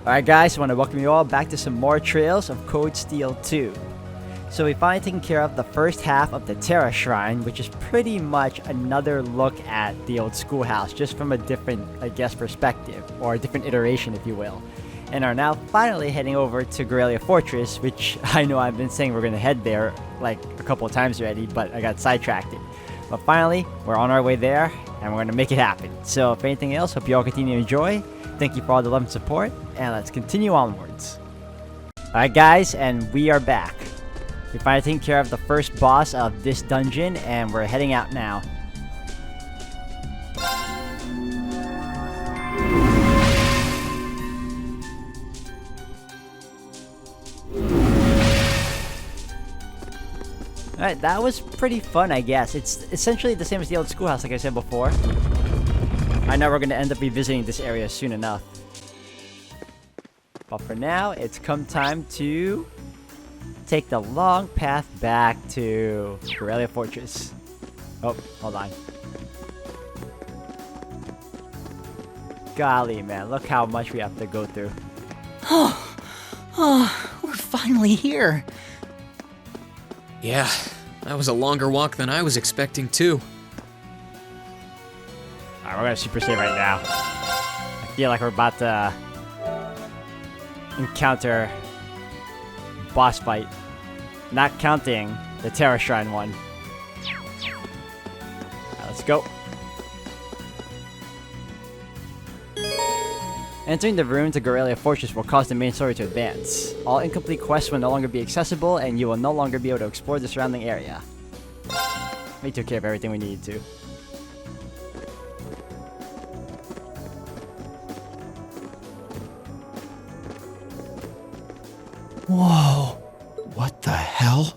Alright guys, I want to welcome you all back to some more Trails of Cold Steel 2. So we finally taken care of the first half of the Terra Shrine, which is pretty much another look at the old schoolhouse, just from a different, I guess, perspective, or a different iteration if you will. And are now finally heading over to Guerrilla Fortress, which I know I've been saying we're going to head there like a couple of times already, but I got sidetracked. But finally, we're on our way there, and we're going to make it happen. So if anything else, hope you all continue to enjoy. Thank you for all the love and support, and let's continue onwards. Alright guys, and we are back. We finally taken care of the first boss of this dungeon, and we're heading out now. Alright, that was pretty fun, I guess. It's essentially the same as the old schoolhouse, like I said before. I know we're going to end up revisiting this area soon enough. But for now, it's come time to take the long path back to Guerrilla Fortress. Oh, hold on. Golly, man, look how much we have to go through. We're finally here. Yeah, that was a longer walk than I was expecting too. Alright, we're gonna super save right now. I feel like we're about to encounter boss fight. Not counting the Terra Shrine one. Alright, let's go. Entering the ruins of Guerrilla Fortress will cause the main story to advance. All incomplete quests will no longer be accessible, and you will no longer be able to explore the surrounding area. We took care of everything we needed to. Whoa. What the hell?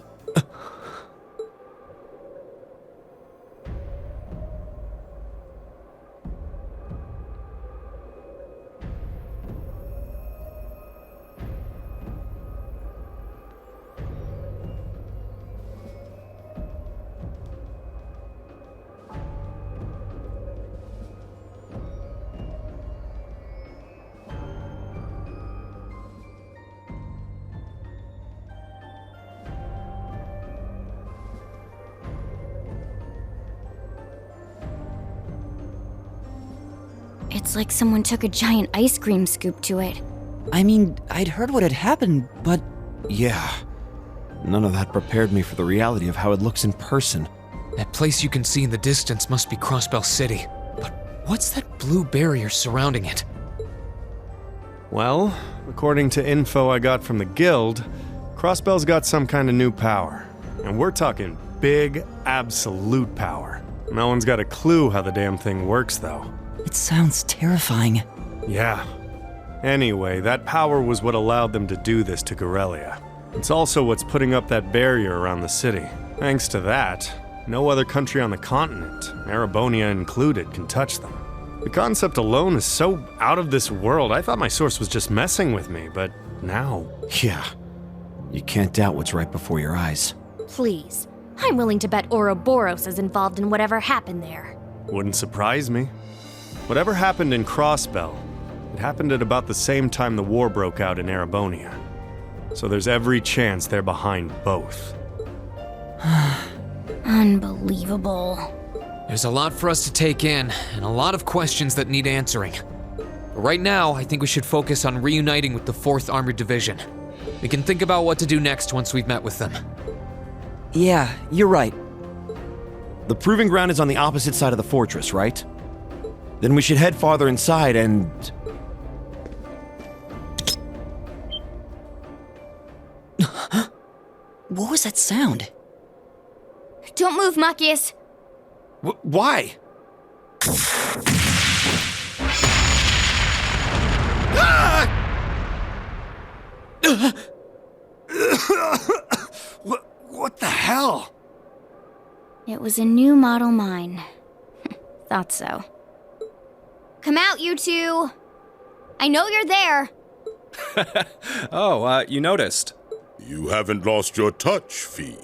It's like someone took a giant ice cream scoop to it. I mean, I'd heard what had happened, but yeah. None of that prepared me for the reality of how it looks in person. That place you can see in the distance must be Crossbell City. But what's that blue barrier surrounding it? Well, according to info I got from the guild, Crossbell's got some kind of new power. And we're talking big, absolute power. No one's got a clue how the damn thing works, though. It sounds terrifying. Yeah. Anyway, that power was what allowed them to do this to Guerrilla. It's also what's putting up that barrier around the city. Thanks to that, no other country on the continent, Erebonia included, can touch them. The concept alone is so out of this world, I thought my source was just messing with me, but now... Yeah. You can't doubt what's right before your eyes. Please. I'm willing to bet Ouroboros is involved in whatever happened there. Wouldn't surprise me. Whatever happened in Crossbell, it happened at about the same time the war broke out in Erebonia. So there's every chance they're behind both. Unbelievable. There's a lot for us to take in, and a lot of questions that need answering. But right now, I think we should focus on reuniting with the 4th Armored Division. We can think about what to do next once we've met with them. Yeah, you're right. The proving ground is on the opposite side of the fortress, right? Then we should head farther inside and... What was that sound? Don't move, Machias. Why? What the hell? It was a new model mine. Thought so. Come out, you two! I know you're there! Oh, you noticed. You haven't lost your touch, Fee.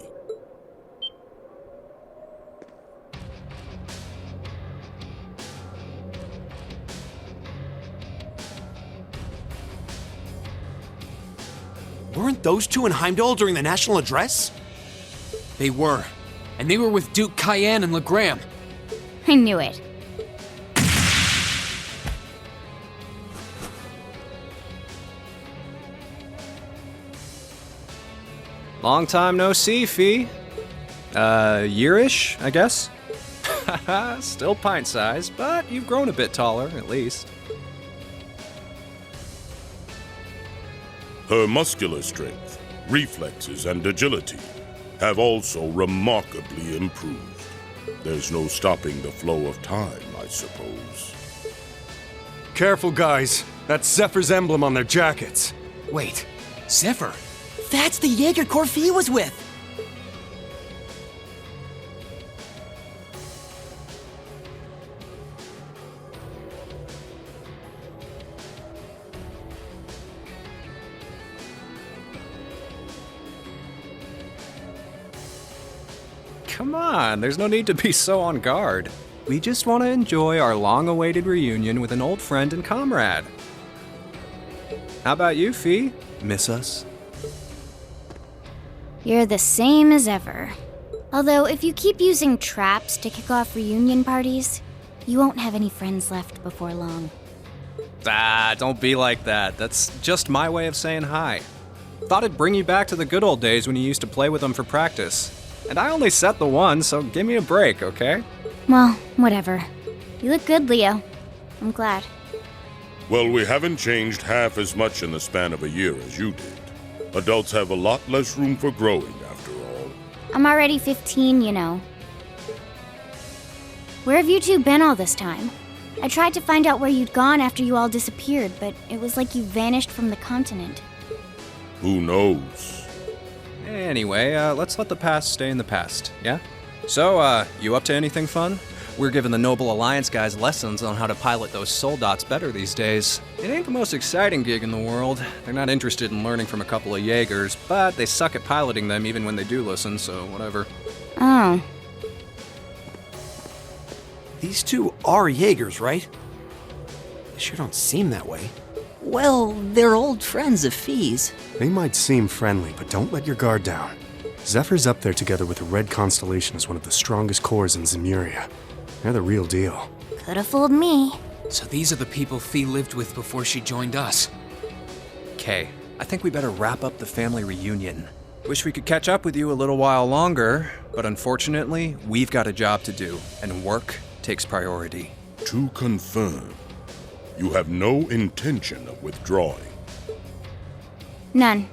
Weren't those two in Heimdall during the national address? They were. And they were with Duke Cayenne and Legram. I knew it. Long time no see, Fee. Yearish, I guess? Still pint-sized, but you've grown a bit taller, at least. Her muscular strength, reflexes, and agility have also remarkably improved. There's no stopping the flow of time, I suppose. Careful, guys. That's Zephyr's emblem on their jackets. Wait, Zephyr? That's the Jaeger Corps Fee was with! Come on, there's no need to be so on guard. We just want to enjoy our long-awaited reunion with an old friend and comrade. How about you, Fee? Miss us? You're the same as ever. Although, if you keep using traps to kick off reunion parties, you won't have any friends left before long. Ah, don't be like that. That's just my way of saying hi. Thought it'd bring you back to the good old days when you used to play with them for practice. And I only set the one, so give me a break, okay? Well, whatever. You look good, Leo. I'm glad. Well, we haven't changed half as much in the span of a year as you did. Adults have a lot less room for growing, after all. I'm already 15, you know. Where have you two been all this time? I tried to find out where you'd gone after you all disappeared, but it was like you vanished from the continent. Who knows? Anyway, let's let the past stay in the past, yeah? So, you up to anything fun? We're giving the Noble Alliance guys lessons on how to pilot those soldats better these days. It ain't the most exciting gig in the world. They're not interested in learning from a couple of Jaegers, but they suck at piloting them even when they do listen, so whatever. Oh. These two are Jaegers, right? They sure don't seem that way. Well, they're old friends of Fee's. They might seem friendly, but don't let your guard down. Zephyr's up there together with the Red Constellation as one of the strongest corps in Zemuria. They're the real deal. Could have fooled me. So these are the people Fee lived with before she joined us. Okay, I think we better wrap up the family reunion. Wish we could catch up with you a little while longer, but unfortunately, we've got a job to do, and work takes priority. To confirm, you have no intention of withdrawing. None.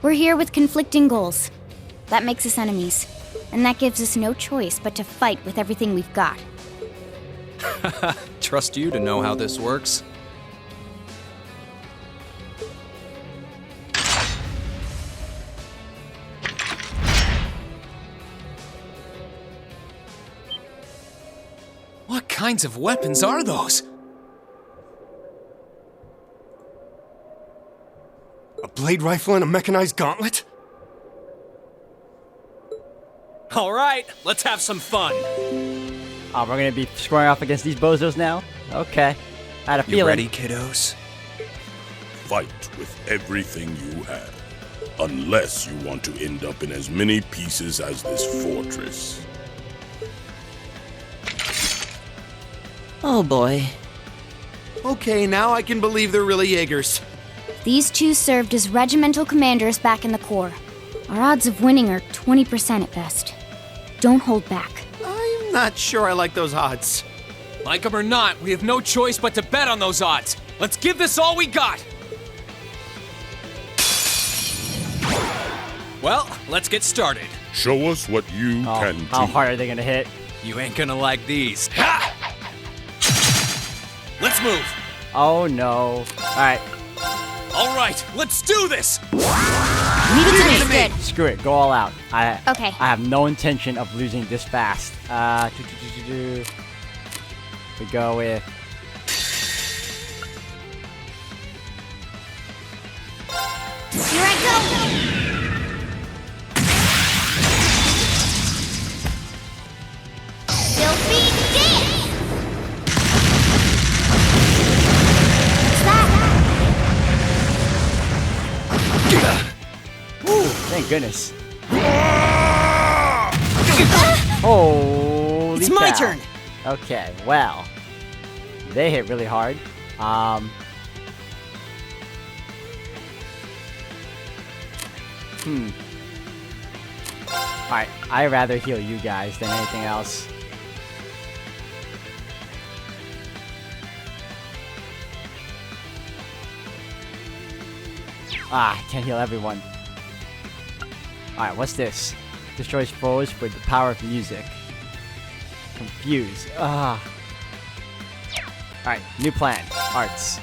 We're here with conflicting goals. That makes us enemies. And that gives us no choice but to fight with everything we've got. Trust you to know how this works. What kinds of weapons are those? A blade rifle and a mechanized gauntlet? All right, let's have some fun. Oh, we're gonna be squaring off against these bozos now? Okay. I had a feeling. You ready, kiddos? Fight with everything you have. Unless you want to end up in as many pieces as this fortress. Oh boy. Okay, now I can believe they're really Jaegers. These two served as regimental commanders back in the Corps. Our odds of winning are 20% at best. Don't hold back. I'm not sure I like those odds. Like them or not, we have no choice but to bet on those odds. Let's give this all we got. Well, let's get started. Show us what you Oh, can do. how hard are they gonna hit? You ain't gonna like these. Ha! Let's move. Oh no. Alright, All right, let's do this. Leave it to me. screw it, go all out. Okay. I have no intention of losing this fast. We go with... Here I go! Filthy dance! What's that? Thank goodness. Holy It's my cow. turn. Okay, well. They hit really hard. Alright, I'd rather heal you guys than anything else. Ah, I can't heal everyone. Alright, what's this? Destroys foes with the power of music. Confuse. Ah. Alright, new plan. Arts.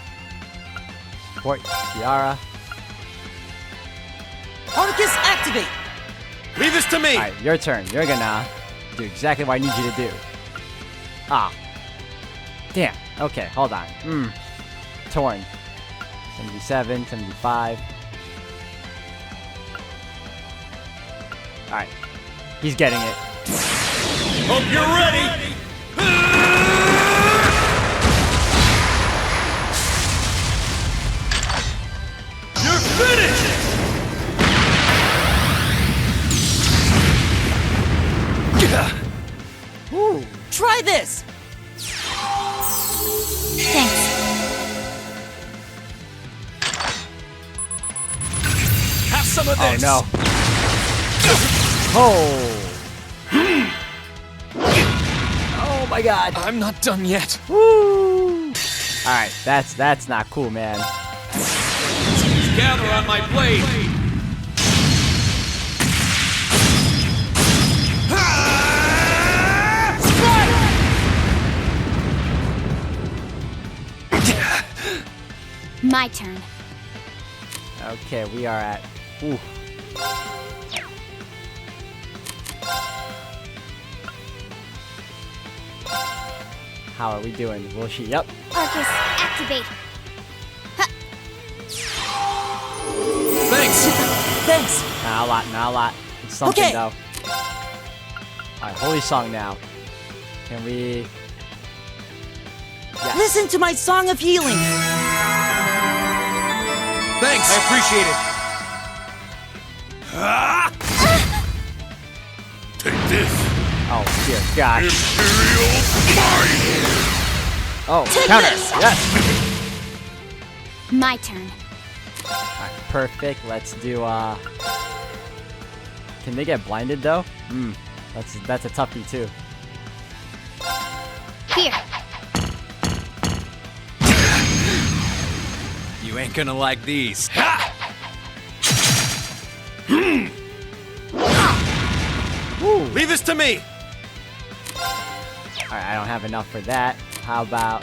Support Tiara. Arcus, activate! Leave this to me! Alright, your turn. You're gonna do exactly what I need you to do. Ah. Damn. Okay, hold on. Torn. 77, 75. Alright. He's getting it. Hope you're ready! You're finished! Woo! Try this! Thanks. Have some of Oh this! no. Oh! Oh my god! I'm not done yet. Woo! Alright, that's not cool, man. Gather on my blade! My turn. Okay, we are at. Ooh. How are we doing? Will she? Yep. Arcus, activate. Thanks! Thanks! Not a lot, not a lot. It's something Okay. though. Alright, holy song now. Can we. Yes. Listen to my song of healing! Thanks! I appreciate it. Take this. Oh, dear gosh. Imperial Might! Oh, Take counter! this! Yes! My turn. Alright, perfect. Let's do, Can they get blinded though? That's a toughie too. Here. You ain't gonna like these. Leave this to me! Alright, I don't have enough for that. How about...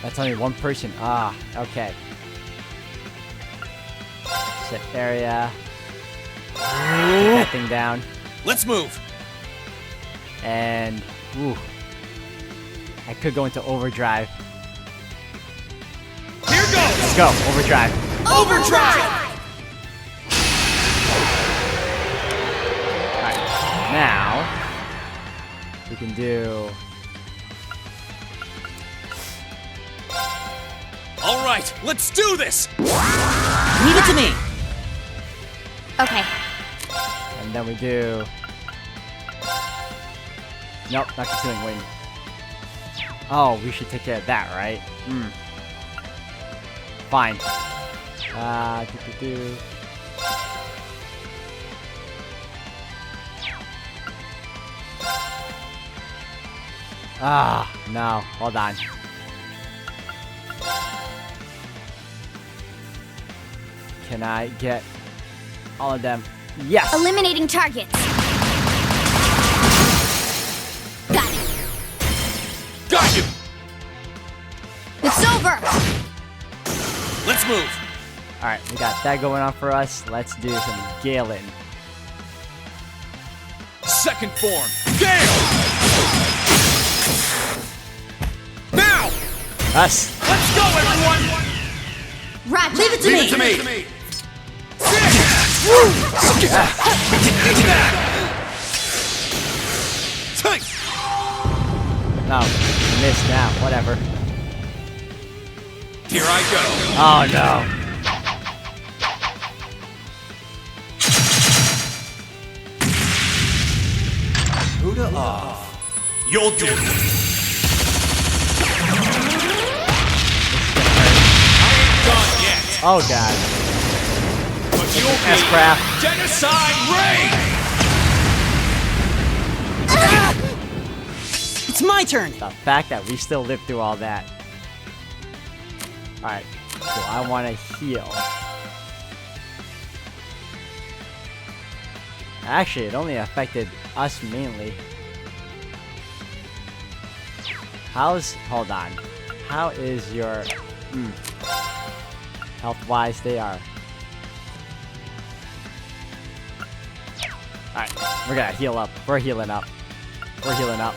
That's only one person. Ah, okay. Set area. Put that thing down. Let's move! And... Ooh. I could go into overdrive. Here goes! Let's go, overdrive. Overdrive! Alright, now... We can do... Alright, let's do this! Leave it to me! Okay. And then we do... Nope, not concealing wind. Oh, we should take care of that, right? Fine. Do. Ah, no. Hold on. Can I get all of them? Yes! Eliminating targets. Got it. Got you! It's over. Let's move! Alright, we got that going on for us. Let's do some Galen. Second form! Gale! Now! Us! Let's go, everyone! Roger. Leave it to Leave me! it to me! No, missed now. Whatever. Here I go. Oh no. Buddha off. You'll do. Oh god. But you'll be S-Craft. genocide raid! It's my turn. The fact that we still lived through all that. Alright, so I want to heal. Actually, it only affected us mainly. Hold on. How is your... health-wise, they are. Alright, we're gonna heal up. We're healing up. We're healing up.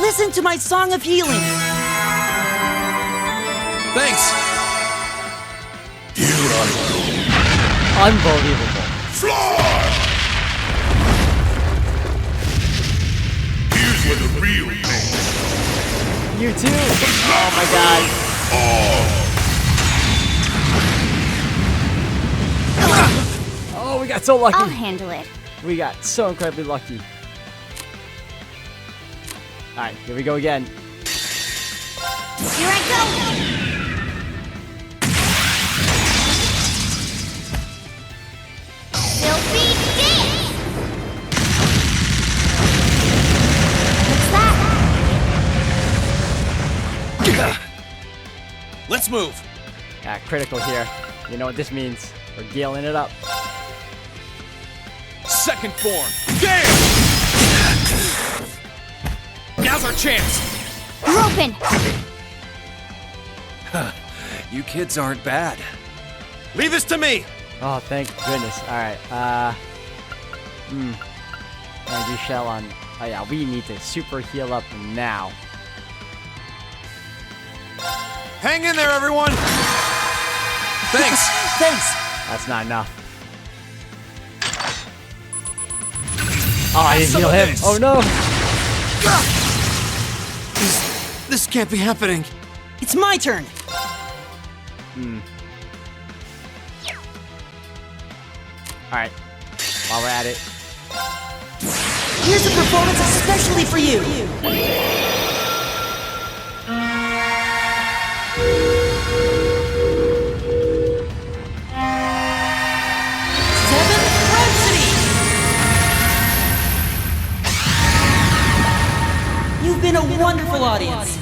Listen to my song of healing. Thanks! Unbelievable. Fly! Here's where the real pain. You too! Oh my god. Oh, we got so lucky. I'll handle it. We got so incredibly lucky. Alright, here we go again. Here I go! Filthy dick! What's that? Let's move. Yeah, critical here. You know what this means. We're healing it up. Second form. Damn! Now's our chance. You're open! You kids aren't bad. Leave this to me! Oh, thank goodness. Alright, Energy shell on... Oh yeah, we need to super heal up now. Hang in there, everyone! Thanks. Thanks. That's not enough. Oh, I didn't heal him. this. Oh no! This can't be happening. It's my turn. Alright, while we're at it. Here's a performance especially for you. Seventh Rhapsody. You've been a wonderful audience.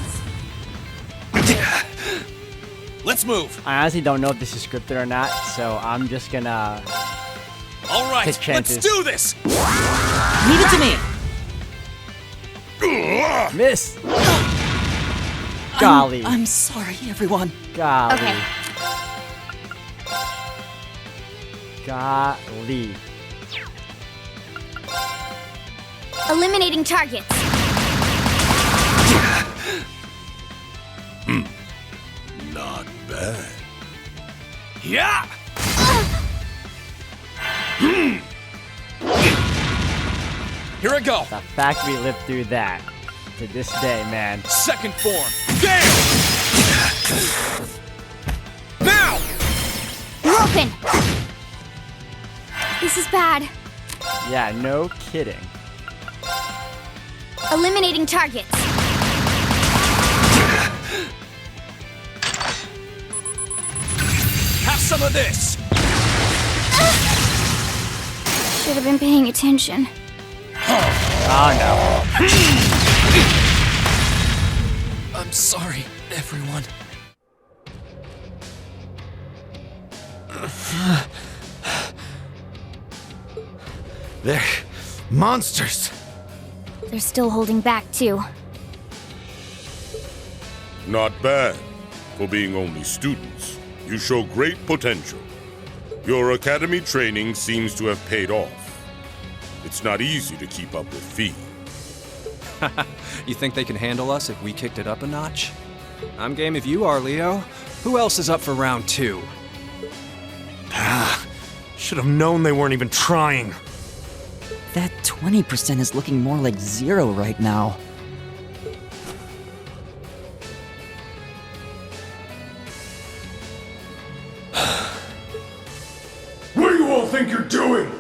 Let's move. I honestly don't know if this is scripted or not, so I'm just gonna... All right, Take chances. let's do this. Leave it to me. Miss! Golly. I'm sorry, everyone. Golly. Okay. Golly. Eliminating targets. Not bad. Yeah! Here I go. The fact we lived through that to this day, man. Second form. Damn! Now! You're open! This is bad. Yeah, no kidding. Eliminating targets. Have some of this. Should have been paying attention. Oh no. I'm sorry, everyone. They're monsters. They're still holding back, too. Not bad. For being only students, you show great potential. Your academy training seems to have paid off. It's not easy to keep up with Fee. You think they can handle us if we kicked it up a notch? I'm game if you are, Leo. Who else is up for round 2? Should have known they weren't even trying. That 20% is looking more like 0 right now. think you're doing?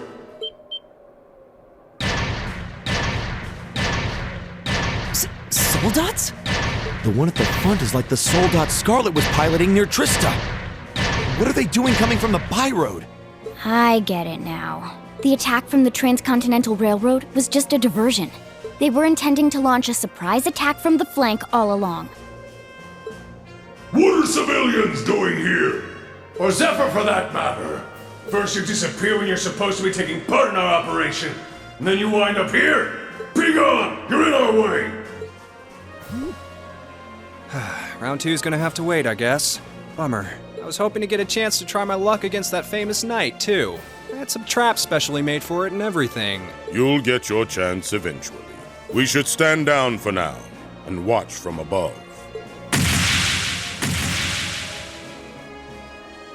Soldats? The one at the front is like the Soldat Scarlet was piloting near Trista. What are they doing coming from the by road? I get it now. The attack from the Transcontinental Railroad was just a diversion. They were intending to launch a surprise attack from the flank all along. What are civilians doing here? Or Zephyr for that matter? First you disappear when you're supposed to be taking part in our operation, and then you wind up here? Be gone! You're in our way! Round 2's gonna have to wait, I guess. Bummer. I was hoping to get a chance to try my luck against that famous knight, too. I had some traps specially made for it and everything. You'll get your chance eventually. We should stand down for now and watch from above.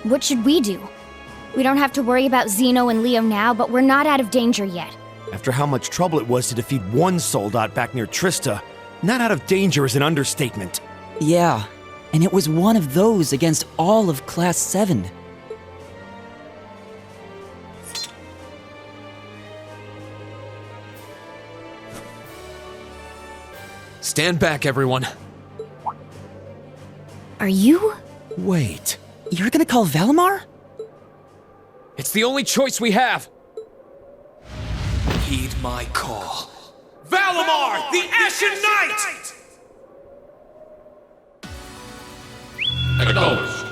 What should we do? We don't have to worry about Xeno and Leo now, but we're not out of danger yet. After how much trouble it was to defeat one Soldat back near Trista, not out of danger is an understatement. Yeah, and it was one of those against all of Class 7. Stand back, everyone. Are you? Wait. You're gonna call Valimar? It's the only choice we have. Heed my call. Valimar, the Ashen Knight! Acknowledged.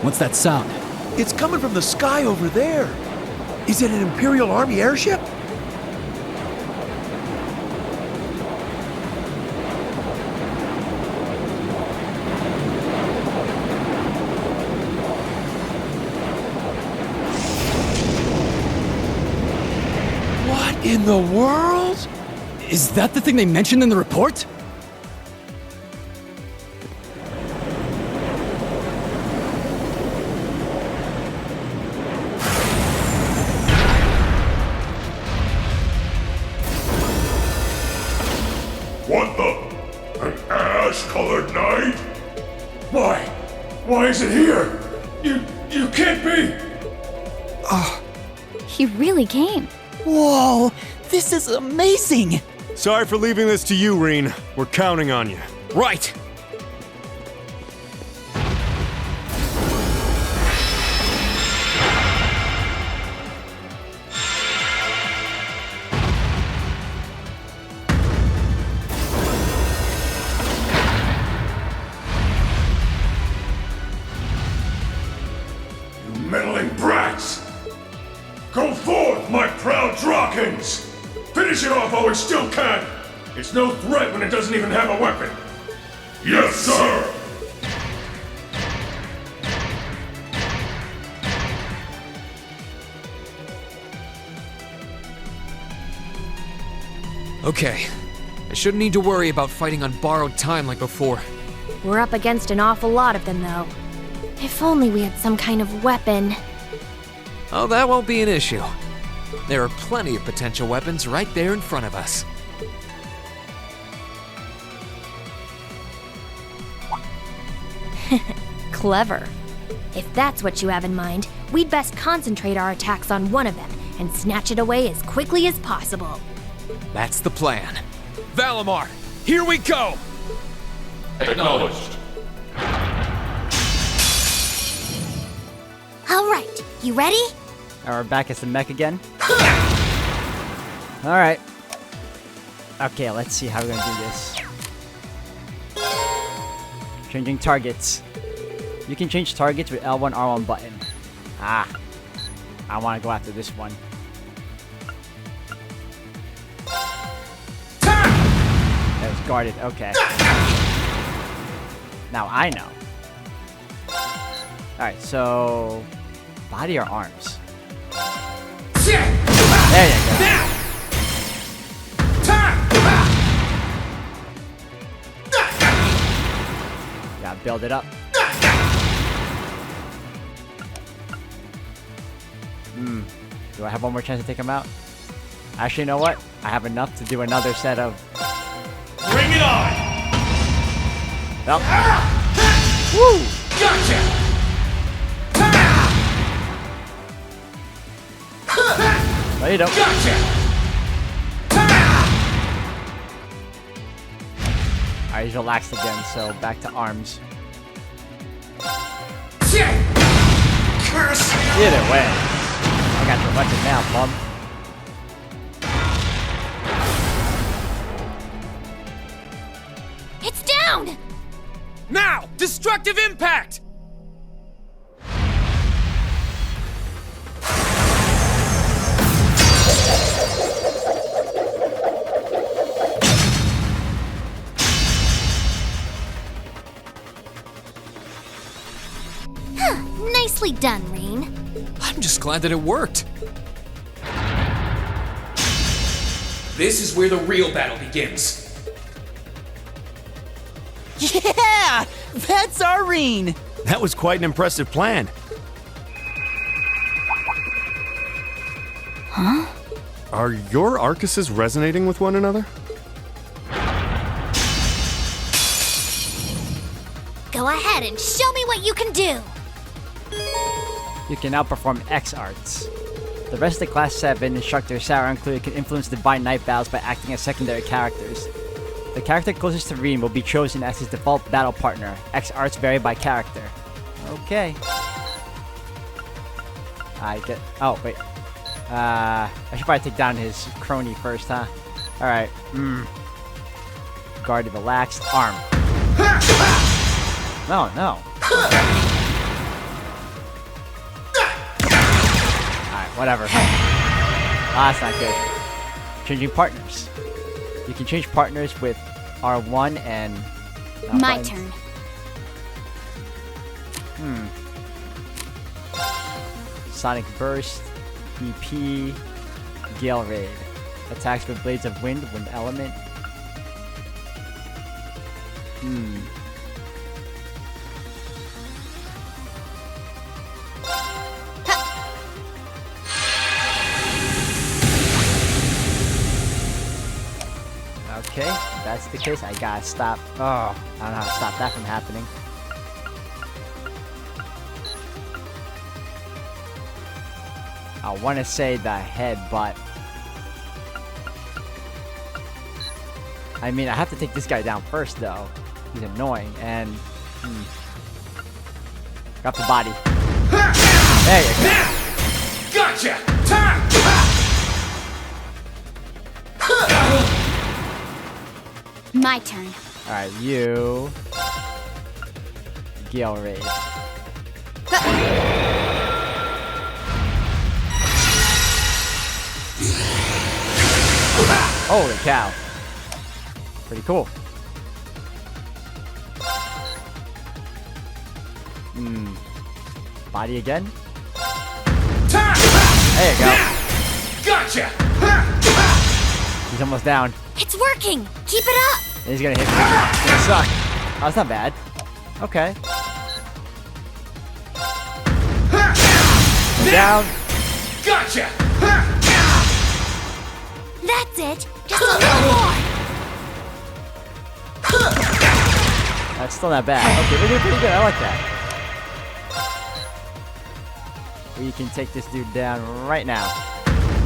What's that sound? It's coming from the sky over there. Is it an Imperial Army airship? What in the world? Is that the thing they mentioned in the report? What the? An ash-colored knight? Why is it here? You can't be! He really came. Whoa, this is amazing! Sorry for leaving this to you, Reen. We're counting on you. Right. You meddling brats! Go forth, my proud Drakens! Finish it off while we still can! It's no threat when it doesn't even have a weapon! Yes, sir! Okay. I shouldn't need to worry about fighting on borrowed time like before. We're up against an awful lot of them, though. If only we had some kind of weapon. Oh, that won't be an issue. There are plenty of potential weapons right there in front of us. Clever. If that's what you have in mind, we'd best concentrate our attacks on one of them and snatch it away as quickly as possible. That's the plan. Valimar, here we go! Acknowledged. All right, you ready? We're back as the mech again. Alright. Okay, let's see how we're gonna do this. Changing targets. You can change targets with L1, R1 button. Ah. I wanna go after this one. That was guarded, okay. Now I know. Alright, so... body or arms? There you go. Gotta build it up. Do I have one more chance to take him out? Actually, you know what? I have enough to do another set of Well. Woo! Gotcha! No, you don't. Gotcha! Alright, he's relaxed again, so back to arms. Curse! Either way, I got your weapon now, bum. It's down! Now! Destructive impact! Nicely done, Rain. I'm just glad that it worked. This is where the real battle begins. Yeah! That's Irene! That was quite an impressive plan. Huh? Are your Arcuses resonating with one another? Go ahead and show me what you can do! You can now perform X arts. The rest of the Class 7 instructors Sarah included can influence Divine Night battles by acting as secondary characters. The character closest to Rean will be chosen as his default battle partner. X arts vary by character. Okay. I get. Oh, wait. I should probably take down his crony first, huh? Alright. Guard relaxed. Arm. No, no. Alright, whatever. Ah, that's not good. Changing partners. You can change partners with R1 and... My buttons. turn. Sonic Burst, EP, Gale Raid. Attacks with Blades of Wind, Wind Element. Okay, if that's the case, I gotta stop. Oh, I don't know how to stop that from happening. I want to say the head, but I mean, I have to take this guy down first, though. He's annoying, and got the body. There you go. Gotcha! My turn. All right, you. Gale Raid. Holy cow. Pretty cool. Body again? There you go. Gotcha! He's almost down. It's working! Keep it up! And he's gonna hit me. It's gonna suck. Oh, that's not bad. Okay. Down. Gotcha! That's it! Just a little more! That's still not bad. Okay, we're doing pretty good. I like that. We can take this dude down right now.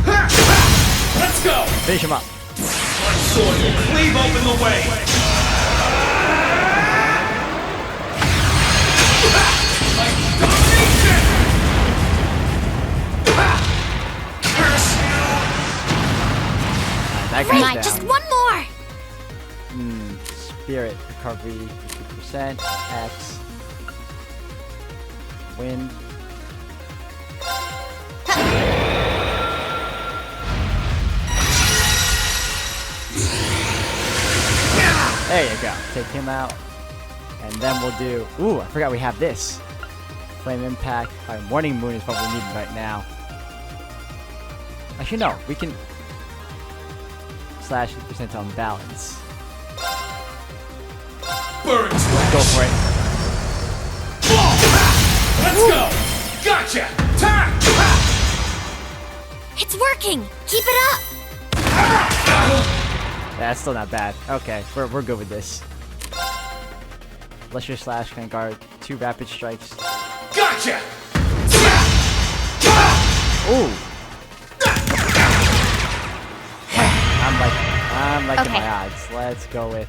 Let's go! Finish him up. My sword will cleave open the way! Like domination! Curse you! That guy's Right, down. just one more! Spirit recovery 50%. X. Wind. There you go. Take him out. And then we'll do... Ooh, I forgot we have this. Flame Impact. Alright, Morning Moon is what we need right now. Actually, no. We can... Slash % on balance. Burns! Go for it. Let's go! Gotcha! It's working! Keep it up! That's still not bad. Okay, we're good with this. Lesser Slash can guard 2 rapid strikes. Gotcha! Ooh! I'm liking Okay. my odds. Let's go with...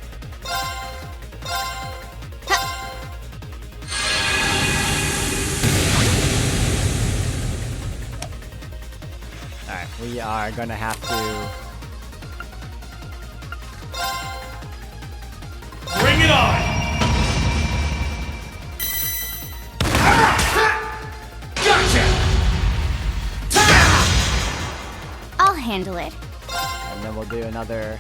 Alright, we are gonna have to... Bring it on! Gotcha! I'll handle it. And then we'll do another...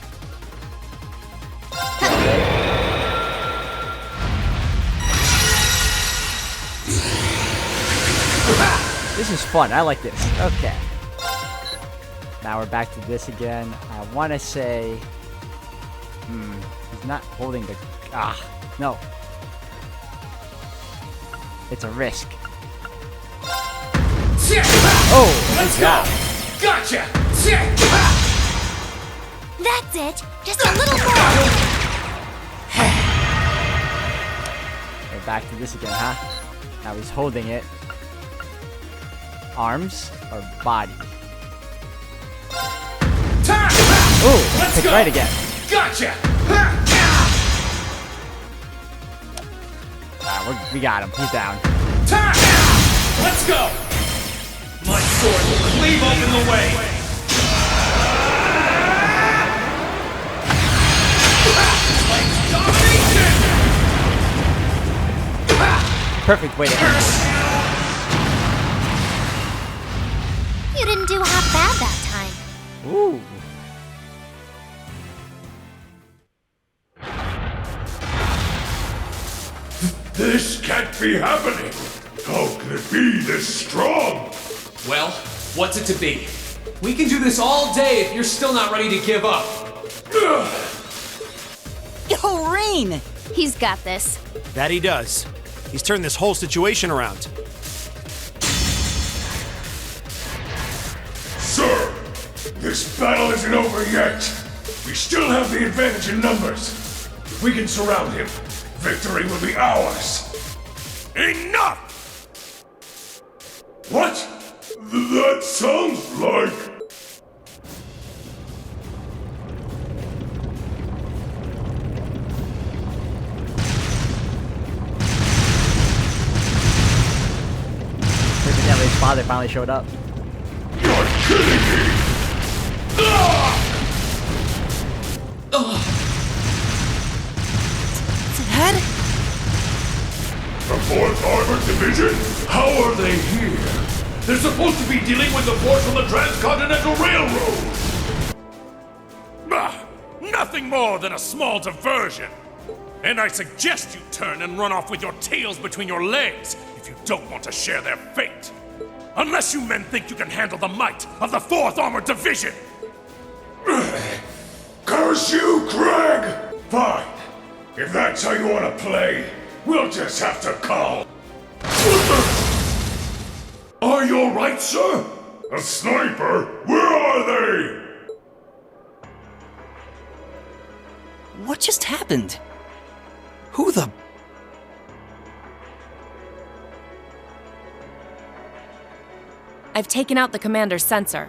This is fun. I like this. Okay. Now we're back to this again. I want to say... He's not holding the... no. It's a risk. Oh, let's go! Gotcha! That's it! Just a little more! We're back to this again, huh? Now he's holding it. Arms or body? Ooh, let's pick go! right again. Gotcha! We got him. He's down. Let's go! My sword will cleave open the way! Like domination! Perfect way to end it. You didn't do half bad that time. Ooh. This can't be happening! How can it be this strong? Well, what's it to be? We can do this all day if you're still not ready to give up. Yo, Rain! He's got this. That he does. He's turned this whole situation around. Sir, this battle isn't over yet. We still have the advantage in numbers. If we can surround him, victory will be ours. Enough! What? That sounds like... Evidently his father finally showed up. You're kidding me! Dad? The 4th Armored Division? How are they here? They're supposed to be dealing with the force from the Transcontinental Railroad! Nothing more than a small diversion. And I suggest you turn and run off with your tails between your legs if you don't want to share their fate. Unless you men think you can handle the might of the 4th Armored Division! Curse you, Craig! Fine. If that's how you want to play, we'll just have to call. Are you alright, sir? A sniper? Where are they? What just happened? Who the... I've taken out the commander's sensor.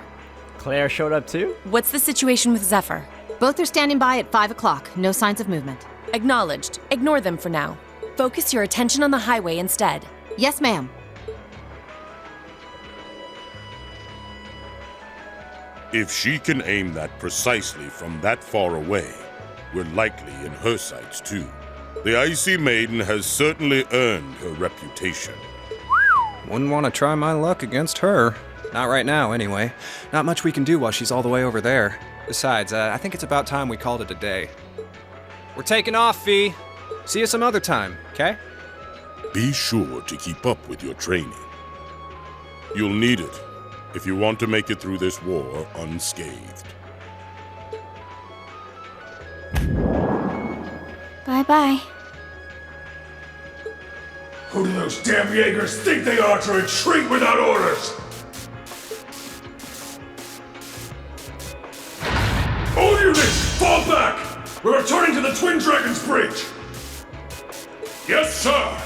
Claire showed up too? What's the situation with Zephyr? Both are standing by at 5 o'clock. No signs of movement. Acknowledged. Ignore them for now. Focus your attention on the highway instead. Yes, ma'am. If she can aim that precisely from that far away, we're likely in her sights too. The Icy Maiden has certainly earned her reputation. Wouldn't want to try my luck against her. Not right now, anyway. Not much we can do while she's all the way over there. Besides, I think it's about time we called it a day. We're taking off, Fee. See you some other time, okay? Be sure to keep up with your training. You'll need it if you want to make it through this war unscathed. Bye-bye. Who do those damn Jaegers think they are to retreat without orders? All units, fall back! We're returning to the Twin Dragons Bridge! Yes, sir!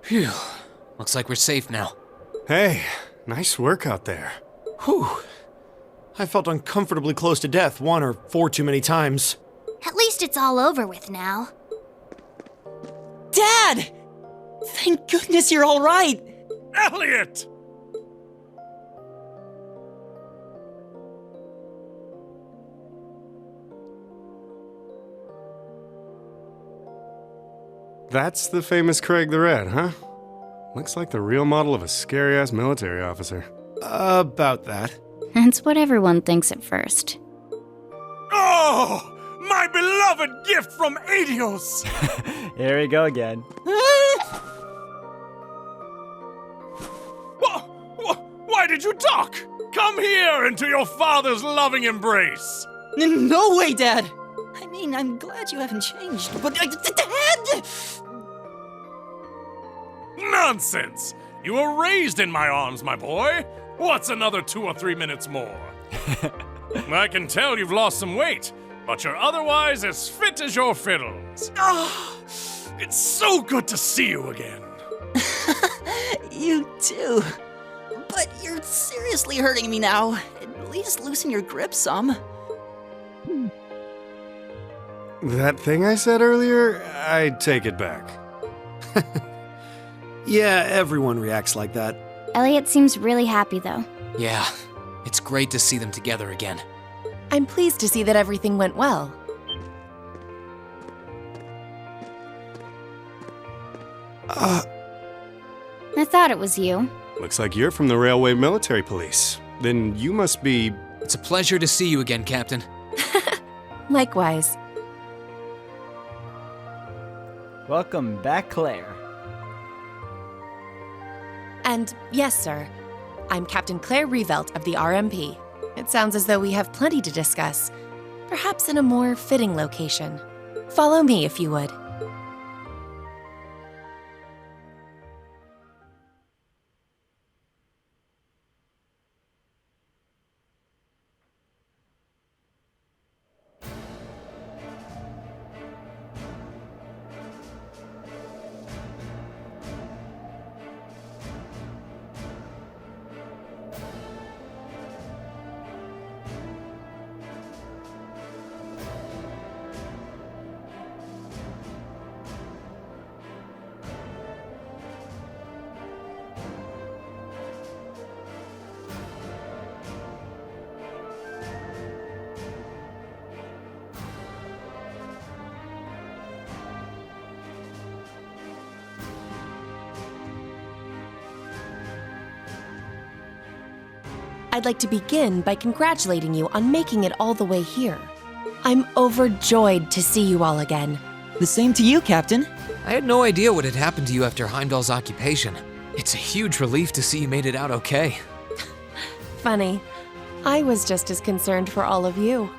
Phew. Looks like we're safe now. Hey, nice work out there. Whew. I felt uncomfortably close to death 1 or 4 too many times. At least it's all over with now. Dad! Thank goodness you're all right! Elliot! That's the famous Craig the Red, huh? Looks like the real model of a scary-ass military officer. About that. That's what everyone thinks at first. Oh! My beloved gift from Adios! Here we go again. Why did you duck? Come here into your father's loving embrace! No way, Dad! I mean, I'm glad you haven't changed, but Dad! Nonsense! You were raised in my arms, my boy. What's another 2 or 3 minutes more? I can tell you've lost some weight, but you're otherwise as fit as your fiddles. Ah, it's so good to see you again. You too. But you're seriously hurting me now. At least loosen your grip some. That thing I said earlier, I take it back. Yeah, everyone reacts like that. Elliot seems really happy, though. Yeah, it's great to see them together again. I'm pleased to see that everything went well. I thought it was you. Looks like you're from the Railway Military Police. Then you must be... It's a pleasure to see you again, Captain. Likewise. Welcome back, Claire. And yes, sir. I'm Captain Claire Revelt of the RMP. It sounds as though we have plenty to discuss. Perhaps in a more fitting location. Follow me if you would. I'd like to begin by congratulating you on making it all the way here. I'm overjoyed to see you all again. The same to you, Captain. I had no idea what had happened to you after Heimdall's occupation. It's a huge relief to see you made it out okay. Funny. I was just as concerned for all of you.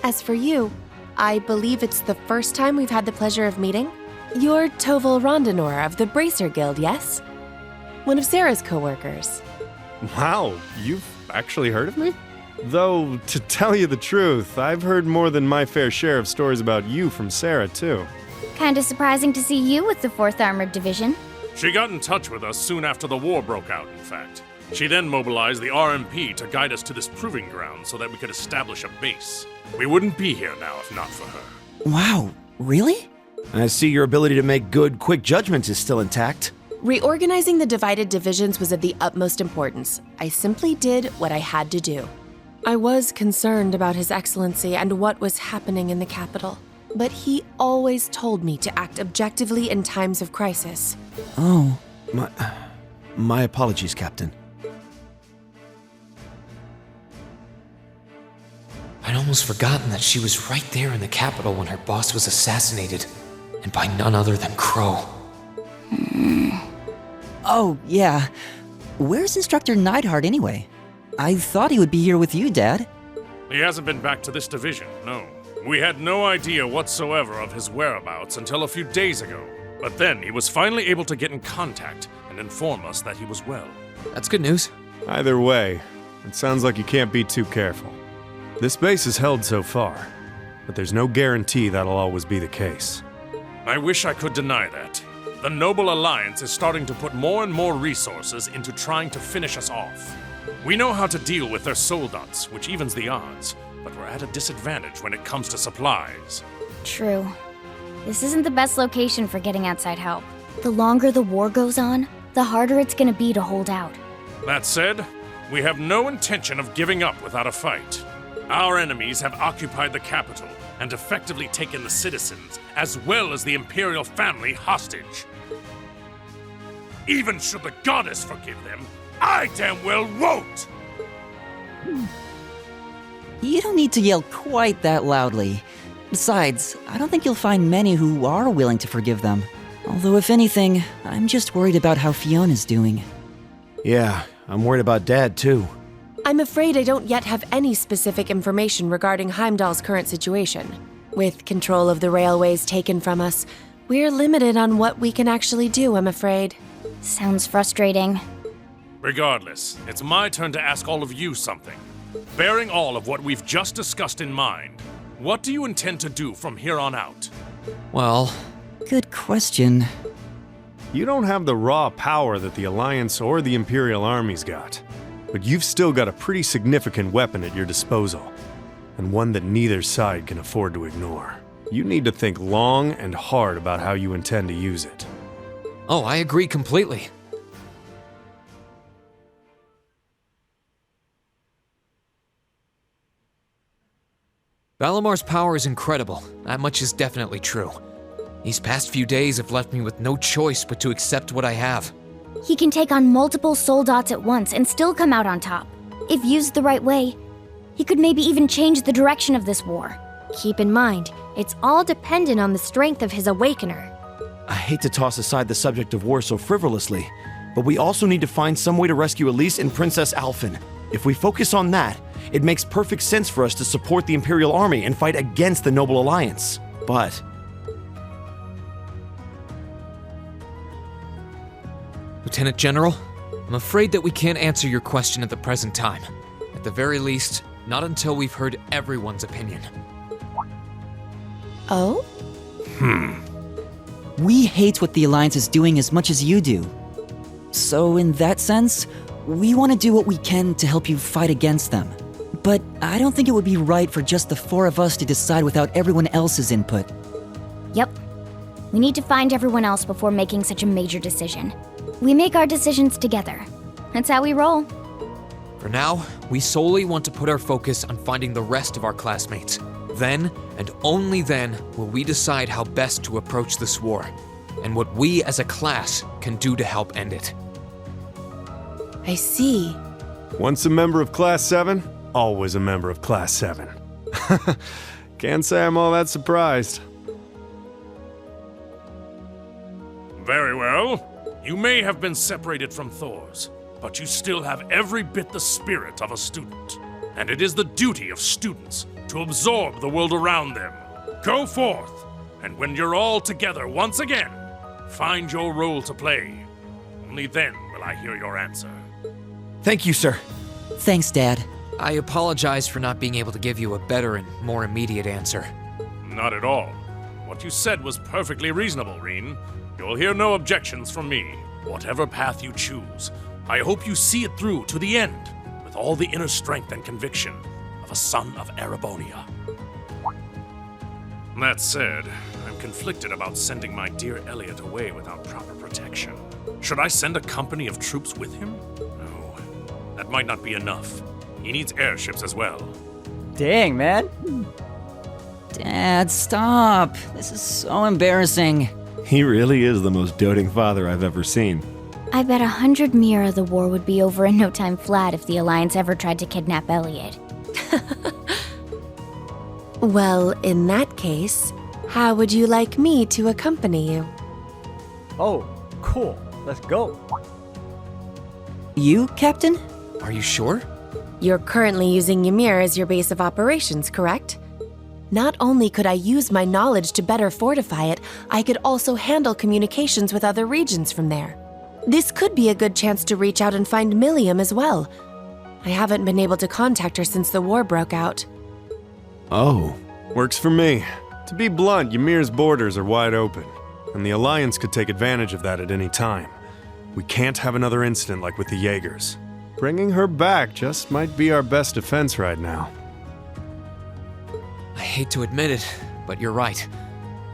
As for you, I believe it's the first time we've had the pleasure of meeting? You're Toval Rondinor of the Bracer Guild, yes? One of Sarah's co-workers. Wow, you've actually heard of me? Though, to tell you the truth, I've heard more than my fair share of stories about you from Sarah, too. Kinda surprising to see you with the 4th Armored Division. She got in touch with us soon after the war broke out, in fact. She then mobilized the RMP to guide us to this proving ground so that we could establish a base. We wouldn't be here now if not for her. Wow, really? I see your ability to make good, quick judgments is still intact. Reorganizing the divided divisions was of the utmost importance. I simply did what I had to do. I was concerned about His Excellency and what was happening in the capital, but he always told me to act objectively in times of crisis. Oh, my apologies, Captain. I'd almost forgotten that she was right there in the capital when her boss was assassinated, and by none other than Crow. Oh, yeah. Where's Instructor Neidhart anyway? I thought he would be here with you, Dad. He hasn't been back to this division, no. We had no idea whatsoever of his whereabouts until a few days ago. But then he was finally able to get in contact and inform us that he was well. That's good news. Either way, it sounds like you can't be too careful. This base is held so far, but there's no guarantee that'll always be the case. I wish I could deny that. The Noble Alliance is starting to put more and more resources into trying to finish us off. We know how to deal with their soldats, which evens the odds, but we're at a disadvantage when it comes to supplies. True. This isn't the best location for getting outside help. The longer the war goes on, the harder it's gonna be to hold out. That said, we have no intention of giving up without a fight. Our enemies have occupied the capital and effectively taken the citizens, as well as the Imperial family, hostage. Even should the goddess forgive them, I damn well won't! You don't need to yell quite that loudly. Besides, I don't think you'll find many who are willing to forgive them. Although if anything, I'm just worried about how Fiona's doing. Yeah, I'm worried about Dad too. I'm afraid I don't yet have any specific information regarding Heimdall's current situation. With control of the railways taken from us, we're limited on what we can actually do, I'm afraid. Sounds frustrating. Regardless, it's my turn to ask all of you something. Bearing all of what we've just discussed in mind, what do you intend to do from here on out? Well... Good question. You don't have the raw power that the Alliance or the Imperial armies got, but you've still got a pretty significant weapon at your disposal, and one that neither side can afford to ignore. You need to think long and hard about how you intend to use it. Oh, I agree completely. Valamar's power is incredible. That much is definitely true. These past few days have left me with no choice but to accept what I have. He can take on multiple soldats at once and still come out on top. If used the right way, he could maybe even change the direction of this war. Keep in mind, it's all dependent on the strength of his Awakener. I hate to toss aside the subject of war so frivolously, but we also need to find some way to rescue Elise and Princess Alphen. If we focus on that, it makes perfect sense for us to support the Imperial Army and fight against the Noble Alliance. But... Lieutenant General, I'm afraid that we can't answer your question at the present time. At the very least, not until we've heard everyone's opinion. Oh? We hate what the Alliance is doing as much as you do. So in that sense, we want to do what we can to help you fight against them. But I don't think it would be right for just the four of us to decide without everyone else's input. Yep. We need to find everyone else before making such a major decision. We make our decisions together. That's how we roll. For now, we solely want to put our focus on finding the rest of our classmates. Then, and only then, will we decide how best to approach this war, and what we as a class can do to help end it. I see. Once a member of Class 7, always a member of Class 7. Can't say I'm all that surprised. Very well. You may have been separated from Thors, but you still have every bit the spirit of a student. And it is the duty of students to absorb the world around them. Go forth, and when you're all together once again, find your role to play. Only then will I hear your answer. Thank you, sir. Thanks, Dad. I apologize for not being able to give you a better and more immediate answer. Not at all. What you said was perfectly reasonable, Reen. You'll hear no objections from me. Whatever path you choose, I hope you see it through to the end, with all the inner strength and conviction of a son of Erebonia. That said, I'm conflicted about sending my dear Elliot away without proper protection. Should I send a company of troops with him? No, that might not be enough. He needs airships as well. Dang, man. Dad, stop. This is so embarrassing. He really is the most doting father I've ever seen. I bet 100 Mira the war would be over in no time flat if the Alliance ever tried to kidnap Elliot. Well, in that case, how would you like me to accompany you? Oh, cool. Let's go. You, Captain? Are you sure? You're currently using Ymir as your base of operations, correct? Not only could I use my knowledge to better fortify it, I could also handle communications with other regions from there. This could be a good chance to reach out and find Milliam as well. I haven't been able to contact her since the war broke out. Oh. Works for me. To be blunt, Ymir's borders are wide open, and the Alliance could take advantage of that at any time. We can't have another incident like with the Jaegers. Bringing her back just might be our best defense right now. I hate to admit it, but you're right.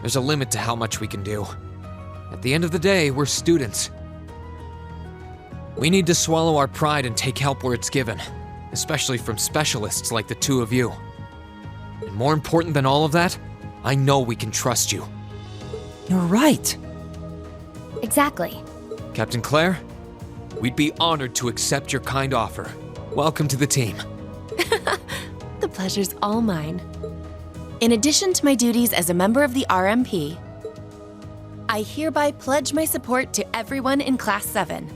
There's a limit to how much we can do. At the end of the day, we're students. We need to swallow our pride and take help where it's given, especially from specialists like the two of you. And more important than all of that, I know we can trust you. You're right. Exactly. Captain Claire, we'd be honored to accept your kind offer. Welcome to the team. The pleasure's all mine. In addition to my duties as a member of the RMP, I hereby pledge my support to everyone in Class 7.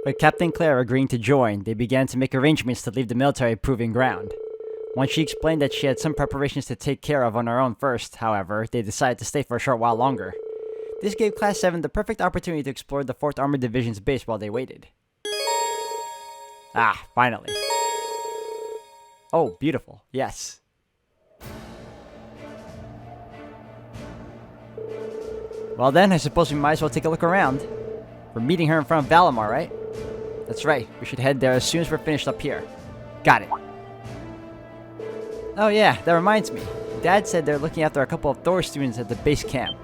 With Captain Claire agreeing to join, they began to make arrangements to leave the military proving ground. Once she explained that she had some preparations to take care of on her own first, however, they decided to stay for a short while longer. This gave Class 7 the perfect opportunity to explore the 4th Armored Division's base while they waited. Ah, finally. Oh, beautiful. Yes. Well then, I suppose we might as well take a look around. We're meeting her in front of Valimar, right? That's right. We should head there as soon as we're finished up here. Got it. Oh yeah, that reminds me. Dad said they're looking after a couple of Thor students at the base camp.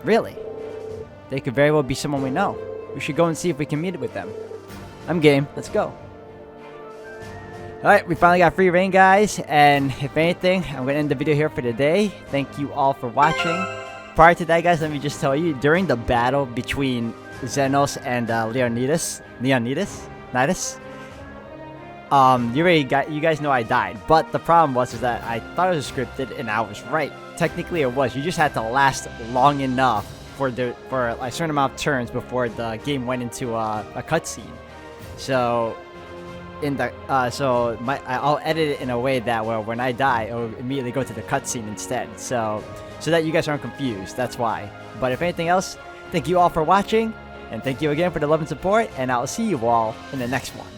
Really? They could very well be someone we know. We should go and see if we can meet with them. I'm game. Let's go. Alright, we finally got free reign, guys. And if anything, I'm going to end the video here for today. Thank you all for watching. Prior to that, guys, let me just tell you, during the battle between Xenos and Leonidas, you guys know I died, but the problem was that I thought it was scripted, and I was right. Technically, it was. You just had to last long enough for a certain amount of turns before the game went into a cutscene. So, I'll edit it in a way that when I die, it'll immediately go to the cutscene instead. So that you guys aren't confused. That's why. But if anything else, thank you all for watching, and thank you again for the love and support, and I'll see you all in the next one.